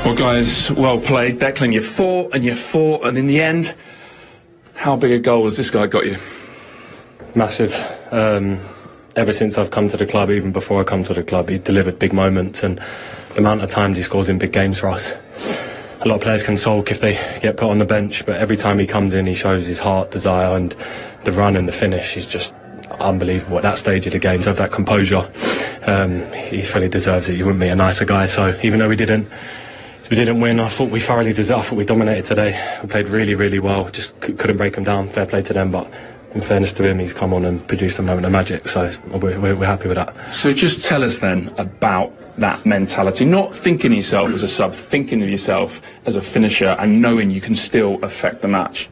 Well, guys, well played. Declan, you fought, and in the end, how big a goal has this guy got you? Massive. Ever since I've come to the club, even before I come to the club, he's delivered big moments, and the amount of times he scores in big games for us. A lot of players can sulk if they get put on the bench, but every time he comes in, he shows his heart, desire, and the run and the finish is just unbelievable at that stage of the game. To have that composure, he fully deserves it. You wouldn't be a nicer guy. So even though we didn't win, I thought we thoroughly deserved. I thought we dominated today. We played really, really well. Just couldn't break them down. Fair play to them, but in fairness to him, he's come on and produced a moment of magic. So we're happy with that. So just tell us then about that mentality, not thinking of yourself as a sub, thinking of yourself as a finisher and knowing you can still affect the match.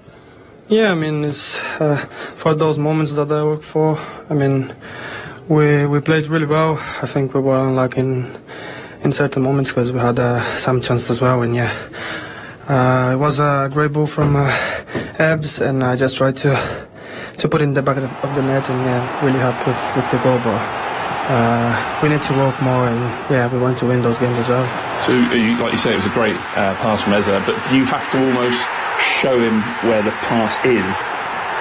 Yeah, I mean, it's for those moments that I work for. I mean, we played really well. I think we were unlucky in certain moments because we had some chances as well. And yeah, it was a great ball from Ebbs, and I just tried to put it in the back of the net, and yeah, really happy with the goal. But we need to work more, and yeah, we want to win those games as well. So, like you say, it was a great pass from Eze, but do you have to almost show him where the pass is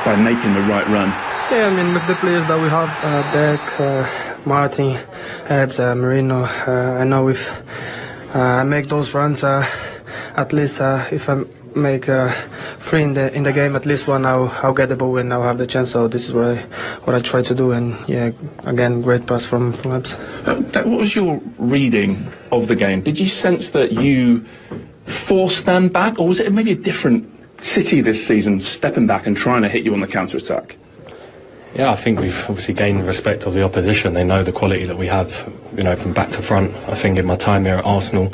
by making the right run? Yeah, I mean, with the players that we have, Dek, Martin, Ebbs, Marino, I know if I make those runs, at least if I make 3 in the game, at least one I'll get the ball and I'll have the chance. So this is what I try to do, and yeah, again, great pass from Ebbs. What was your reading of the game? Did you sense that you forced them back, or was it maybe a different City this season stepping back and trying to hit you on the counter-attack? Yeah, I think we've obviously gained the respect of the opposition. They know the quality that we have, from back to front. I think in my time here at Arsenal,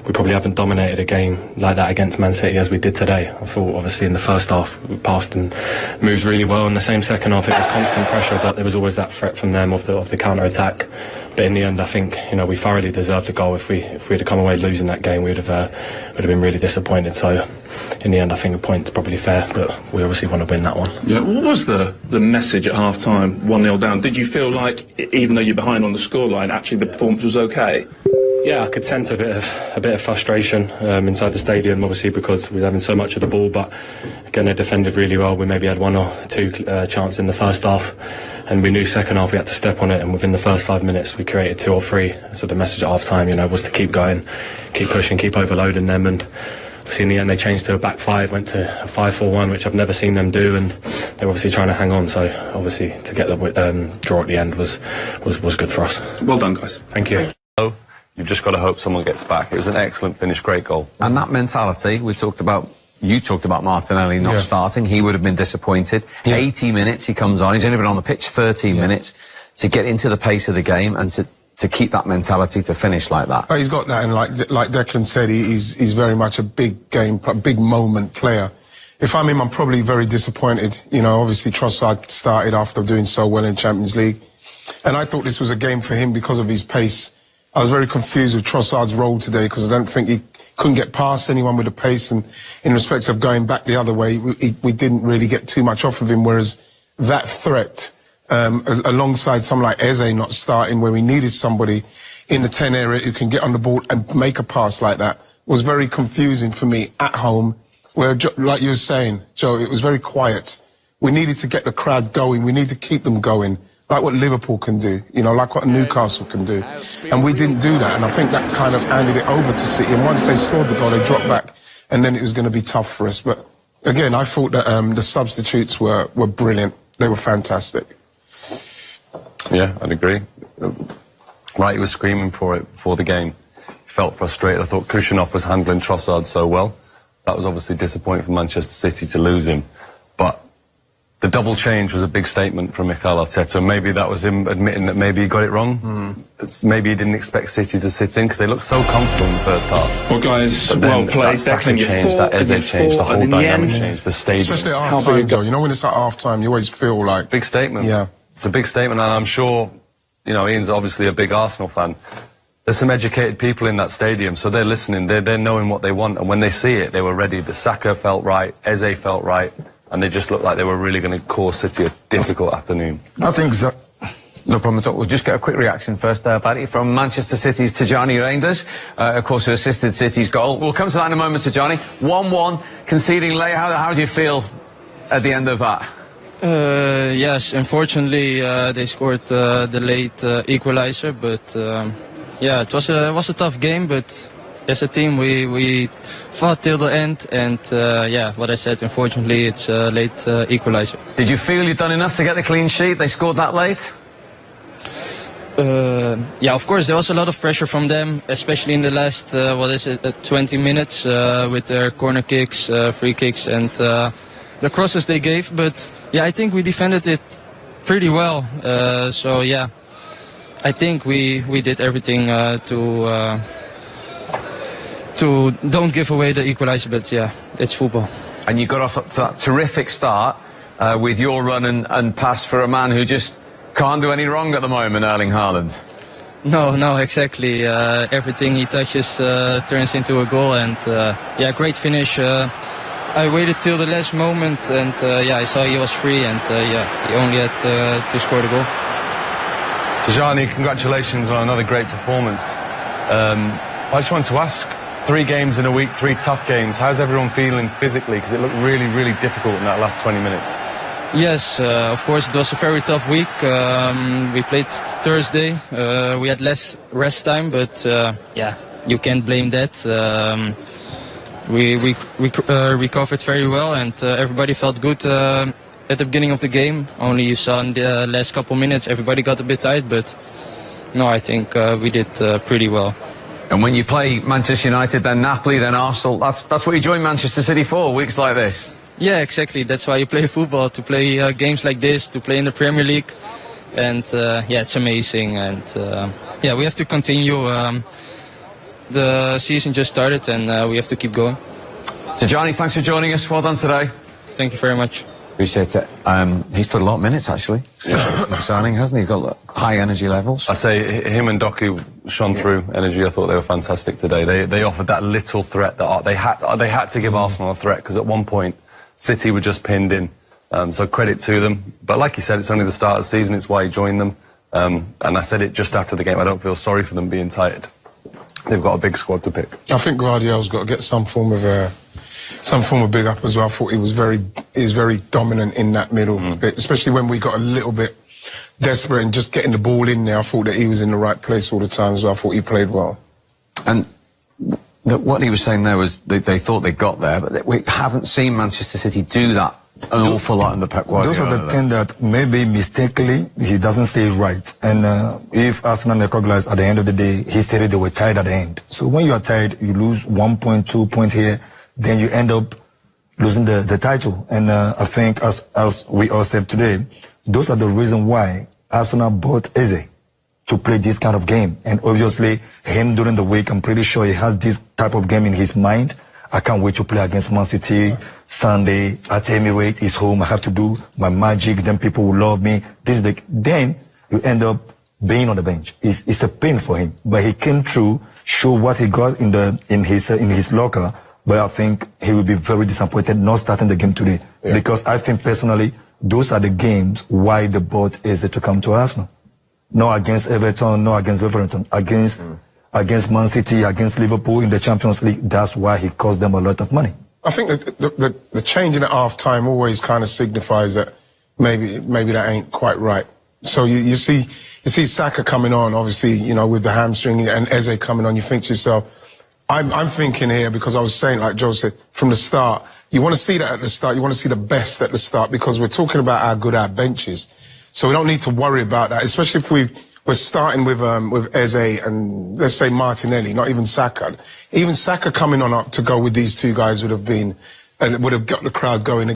we probably haven't dominated a game like that against Man City as we did today. I thought, obviously, in the first half, we passed and moved really well. In the same second half, it was constant pressure, but there was always that threat from them of the counter-attack. But in the end, I think we thoroughly deserved a goal. If we'd have come away losing that game, we'd have been really disappointed. So, in the end, I think a point's probably fair, but we obviously want to win that one. Yeah, what was the message at half-time, 1-0 down? Did you feel like, even though you're behind on the scoreline, actually the performance was okay? Yeah, I could sense a bit of frustration inside the stadium, obviously, because we were having so much of the ball. But again, they defended really well. We maybe had 1 or 2 chances in the first half, and we knew second half we had to step on it. And within the first 5 minutes, we created 2 or 3. So the message at half time, was to keep going, keep pushing, keep overloading them. And obviously, in the end, they changed to a back 5, went to a 5-4-1, which I've never seen them do, and they're obviously trying to hang on. So obviously, to get the draw at the end was good for us. Well done, guys. Thank you. You've just got to hope someone gets back. It was an excellent finish, great goal. And that mentality, you talked about Martinelli not starting. He would have been disappointed. 80 minutes he comes on. He's only been on the pitch 13 minutes to get into the pace of the game and to keep that mentality to finish like that. He's got that, and like Declan said, he's very much a big game, big moment player. If I'm him, I'm probably very disappointed. Obviously Trossard started after doing so well in Champions League, and I thought this was a game for him because of his pace. I was very confused with Trossard's role today because I don't think he couldn't get past anyone with the pace, and in respect of going back the other way, we didn't really get too much off of him, whereas that threat, alongside someone like Eze not starting where we needed somebody in the 10 area who can get on the ball and make a pass like that, was very confusing for me at home, where, like you were saying, Joe, it was very quiet. We needed to get the crowd going. We need to keep them going, like what Liverpool can do, like what Newcastle can do. And we didn't do that, and I think that kind of handed it over to City. And once they scored the goal, they dropped back, and then it was going to be tough for us. But again, I thought that the substitutes were brilliant. They were fantastic. Yeah, I'd agree. Wright was screaming for it before the game. He felt frustrated. I thought Kushinov was handling Trossard so well. That was obviously disappointing for Manchester City to lose him. But the double change was a big statement from Mikel Arteta. Maybe that was him admitting that maybe he got it wrong. Maybe he didn't expect City to sit in because they looked so comfortable in the first half. Well, guys, well played. That Saka changed, that Eze changed, the whole dynamic changed, the stadium. Especially at half-time, Joe. When it's at half-time, you always feel like... Big statement. Yeah. It's a big statement, and I'm sure, Ian's obviously a big Arsenal fan. There's some educated people in that stadium, so they're listening, they're knowing what they want, and when they see it, they were ready. The Saka felt right, Eze felt right, and they just looked like they were really going to cause City a difficult afternoon. I think No problem at all. We'll just get a quick reaction first, Paddy, from Manchester City's Tijani Reinders, of course, who assisted City's goal. We'll come to that in a moment, Tijani. 1-1, conceding late. How do you feel at the end of that? Yes, unfortunately, they scored the late equalizer, but yeah, it was a tough game, but as a team, we fought till the end, and yeah, what I said, unfortunately, it's a late equalizer. Did you feel you'd done enough to get the clean sheet? They scored that late? Yeah, of course, there was a lot of pressure from them, especially in the last, 20 minutes with their corner kicks, free kicks, and the crosses they gave. But yeah, I think we defended it pretty well. So yeah, I think we did everything to don't give away the equalizer. But yeah, it's football. And you got off to that terrific start with your run and pass for a man who just can't do any wrong at the moment, Erling Haaland. No, exactly. Everything he touches turns into a goal, and yeah, great finish. I waited till the last moment, and yeah, I saw he was free, and yeah, he only had to score the goal. Tijani, congratulations on another great performance. I just wanted to ask, 3 games in a week, 3 tough games. How's everyone feeling physically? Because it looked really, really difficult in that last 20 minutes. Yes, of course, it was a very tough week. We played Thursday. We had less rest time, but yeah, you can't blame that. We recovered very well, and everybody felt good at the beginning of the game. Only you saw in the last couple minutes, everybody got a bit tired, but no, I think we did pretty well. And when you play Manchester United, then Napoli, then Arsenal, that's what you join Manchester City for, weeks like this. Yeah, exactly. That's why you play football, to play games like this, to play in the Premier League. And yeah, it's amazing. And yeah, we have to continue. The season just started, and we have to keep going. So, Johnny, thanks for joining us. Well done today. Thank you very much. Appreciate it. He's put a lot of minutes, actually, signing, hasn't he? Got high energy levels. I say him and Doku shone through energy. I thought they were fantastic today. They offered that little threat that they had to give Arsenal a threat, because at one point City were just pinned in. So credit to them. But like you said, it's only the start of the season. It's why he joined them. And I said it just after the game. I don't feel sorry for them being tired. They've got a big squad to pick. I think Guardiola's got to get some form of big up as well. I thought he was very dominant in that middle bit, especially when we got a little bit desperate and just getting the ball in there. I thought that he was in the right place all the time, so I thought he played well. And what he was saying there was they thought they got there, but we haven't seen Manchester City do that an awful lot in the Pep Guardiola. Those are the things that maybe mistakenly he doesn't say it right. And if Arsenal recognized at the end of the day, he stated they were tired at the end. So when you are tired, you lose 1 point, 2 points here, then you end up losing the title. And I think as we all said today, those are the reasons why Arsenal bought Eze to play this kind of game. And obviously him during the week, I'm pretty sure he has this type of game in his mind. I can't wait to play against Man City Sunday at Emirates. It's home. I have to do my magic. Then people will love me. Then you end up being on the bench. It's a pain for him. But he came through, show what he got in his locker. But I think he will be very disappointed not starting the game today. Yeah. Because I think personally, those are the games why the bought is to come to Arsenal. Not against Everton, not against Wolverhampton, against Man City, against Liverpool in the Champions League. That's why he cost them a lot of money. I think that the changing at half-time always kind of signifies that maybe that ain't quite right. So you see Saka coming on, obviously, you know, with the hamstring, and Eze coming on. You think to yourself, I'm thinking here, because I was saying, like Joe said, from the start, you want to see that at the start. You want to see the best at the start, because we're talking about how good our bench is. So we don't need to worry about that, especially if we're starting with Eze and, let's say, Martinelli, not even Saka. Even Saka coming on up to go with these two guys would have got the crowd going.